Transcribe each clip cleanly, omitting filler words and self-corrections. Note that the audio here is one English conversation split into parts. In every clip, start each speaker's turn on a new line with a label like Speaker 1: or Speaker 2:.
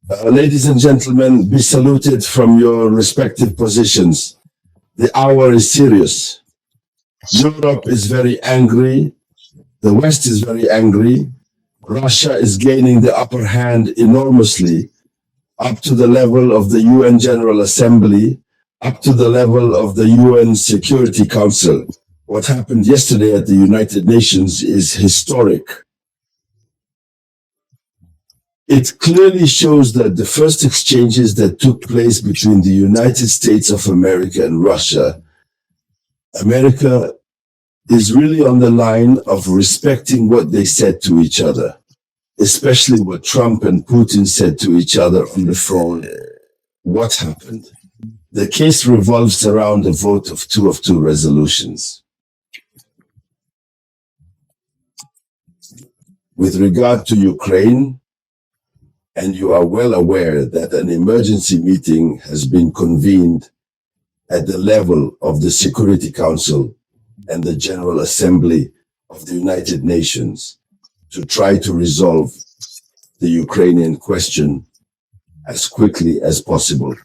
Speaker 1: Ladies and gentlemen, be saluted from your respective positions. The hour is serious. Europe is very angry. The West is very angry. Russia is gaining the upper hand enormously, up to the level of the UN General Assembly, up to the level of the UN Security Council. What happened yesterday at the United Nations is historic. It clearly shows that the first exchanges that took place between the United States of America and Russia, America is really on the line of respecting what they said to each other, especially what Trump and Putin said to each other on the phone. What happened? The case revolves around a vote of two resolutions. With regard to Ukraine, and you are well aware that an emergency meeting has been convened at the level of the Security Council and the General Assembly of the United Nations to try to resolve the Ukrainian question as quickly as possible.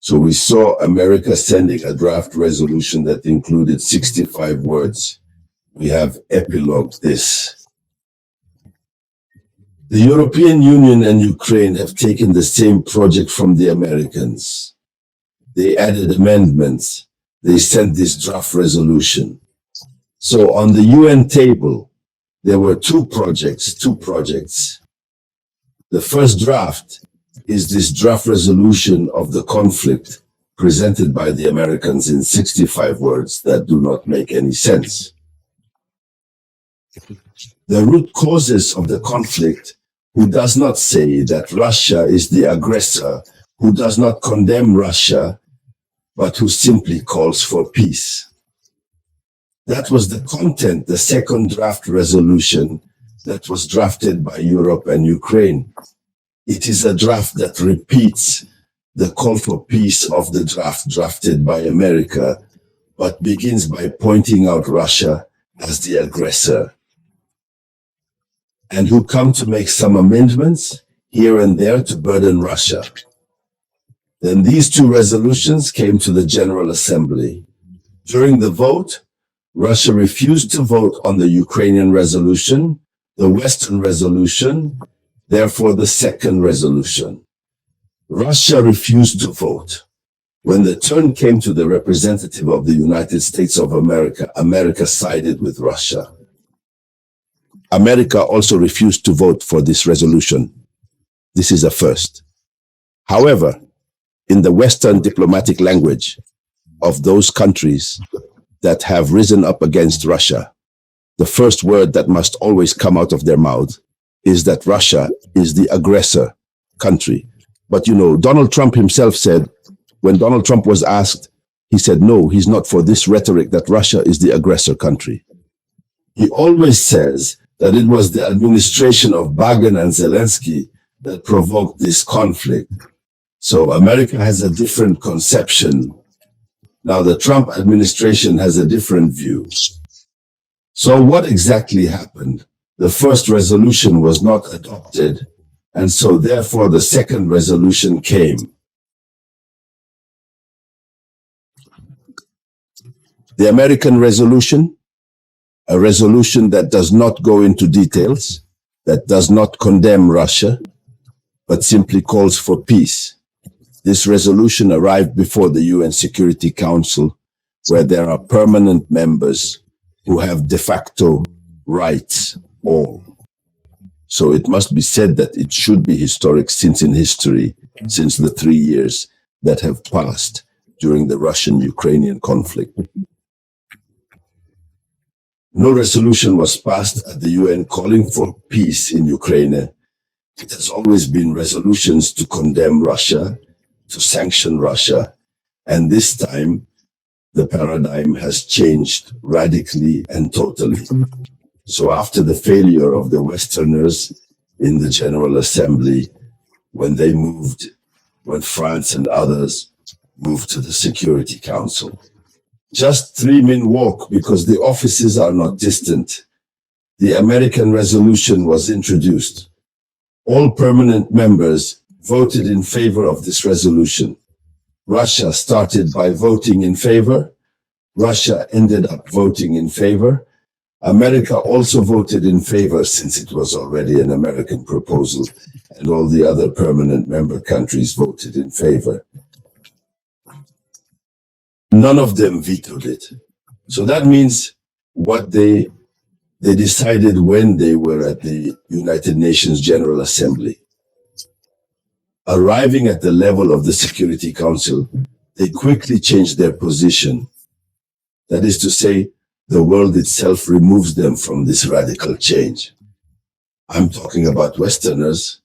Speaker 1: So we saw America sending a draft resolution that included 65 words. We have epilogued this. The European Union and Ukraine have taken the same project from the Americans. They added amendments. They sent this draft resolution. So on the UN table, there were two projects. The first draft is this draft resolution of the conflict presented by the Americans in 65 words that do not make any sense. The root causes of the conflict, who does not say that Russia is the aggressor, who does not condemn Russia, but who simply calls for peace. That was the content, the second draft resolution that was drafted by Europe and Ukraine. It is a draft that repeats the call for peace of the draft drafted by America, but begins by pointing out Russia as the aggressor, and who come to make some amendments here and there to burden Russia. Then these two resolutions came to the General Assembly. During the vote, Russia refused to vote on the Ukrainian resolution, the Western resolution, therefore the second resolution. Russia refused to vote. When the turn came to the representative of the United States of America, America sided with Russia. America also refused to vote for this resolution. This is a first. However, in the Western diplomatic language of those countries that have risen up against Russia, the first word that must always come out of their mouth is that Russia is the aggressor country. But you know, Donald Trump himself said, when Donald Trump was asked, he said, no, he's not for this rhetoric that Russia is the aggressor country. He always says that it was the administration of Biden and Zelensky that provoked this conflict. So America has a different conception. Now the Trump administration has a different view. So what exactly happened? The first resolution was not adopted, and so therefore the second resolution came. The American resolution, a resolution that does not go into details, that does not condemn Russia, but simply calls for peace. This resolution arrived before the UN Security Council, where there are permanent members who have de facto rights all. So it must be said that it should be historic since the 3 years that have passed during the Russian-Ukrainian conflict. No resolution was passed at the UN calling for peace in Ukraine. It has always been resolutions to condemn Russia, to sanction Russia, and this time the paradigm has changed radically and totally. So after the failure of the Westerners in the General Assembly, when France and others moved to the Security Council, just 3-minute walk because the offices are not distant, the American resolution was introduced. All permanent members voted in favor of this resolution. Russia started by voting in favor. Russia ended up voting in favor. America also voted in favor since it was already an American proposal, and all the other permanent member countries voted in favor. None of them vetoed it. So that means what they decided when they were at the United Nations General Assembly. Arriving at the level of the Security Council, they quickly changed their position. That is to say, the world itself removes them from this radical change. I'm talking about Westerners,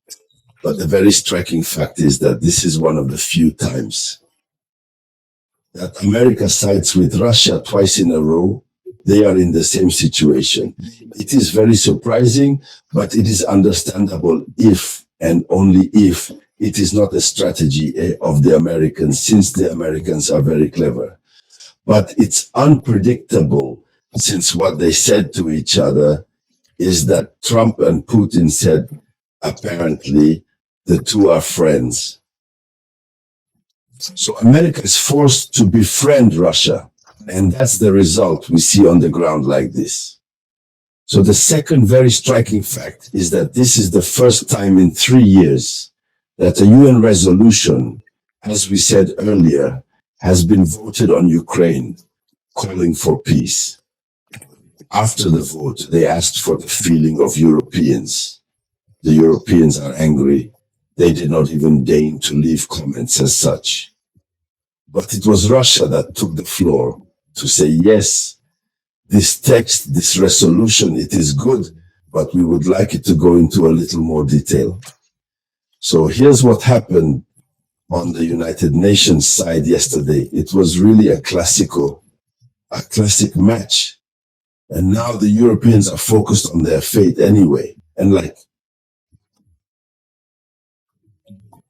Speaker 1: but the very striking fact is that this is one of the few times that America sides with Russia twice in a row. They are in the same situation. It is very surprising, but it is understandable if and only if it is not a strategy of the Americans, since the Americans are very clever. But it's unpredictable, since what they said to each other is that Trump and Putin said, apparently, the two are friends. So America is forced to befriend Russia, and that's the result we see on the ground like this. So the second very striking fact is that this is the first time in 3 years that a UN resolution, as we said earlier, has been voted on Ukraine, calling for peace. After the vote, they asked for the feeling of Europeans. The Europeans are angry. They did not even deign to leave comments as such. But it was Russia that took the floor to say, yes, this text, this resolution, it is good, but we would like it to go into a little more detail. So here's what happened on the United Nations side yesterday. It was really a classic match. And now the Europeans are focused on their fate anyway. And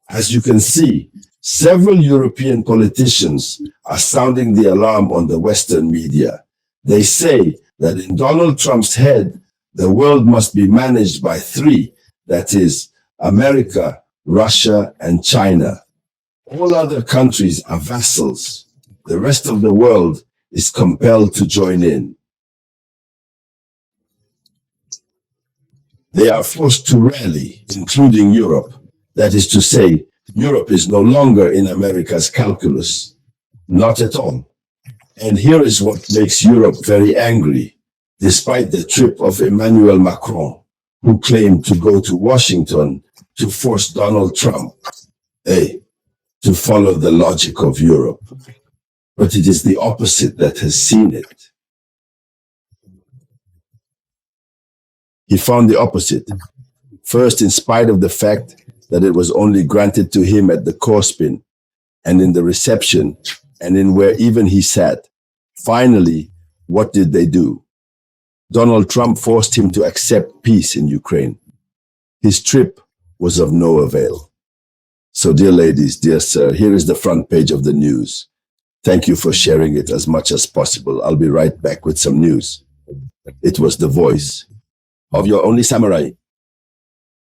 Speaker 1: as you can see, several European politicians are sounding the alarm on the Western media. They say that in Donald Trump's head, the world must be managed by three, that is, America, Russia, and China. All other countries are vassals. The rest of the world is compelled to join in. They are forced to rally, including Europe. That is to say, Europe is no longer in America's calculus. Not at all. And here is what makes Europe very angry, despite the trip of Emmanuel Macron, who claimed to go to Washington to force Donald Trump, to follow the logic of Europe. But it is the opposite that has seen it. He found the opposite. First, in spite of the fact that it was only granted to him at the Corspin and in the reception and in where even he sat. Finally, what did they do? Donald Trump forced him to accept peace in Ukraine. His trip was of no avail. So, dear ladies, dear sir, here is the front page of the news. Thank you for sharing it as much as possible. I'll be right back with some news. It was the voice of your only samurai.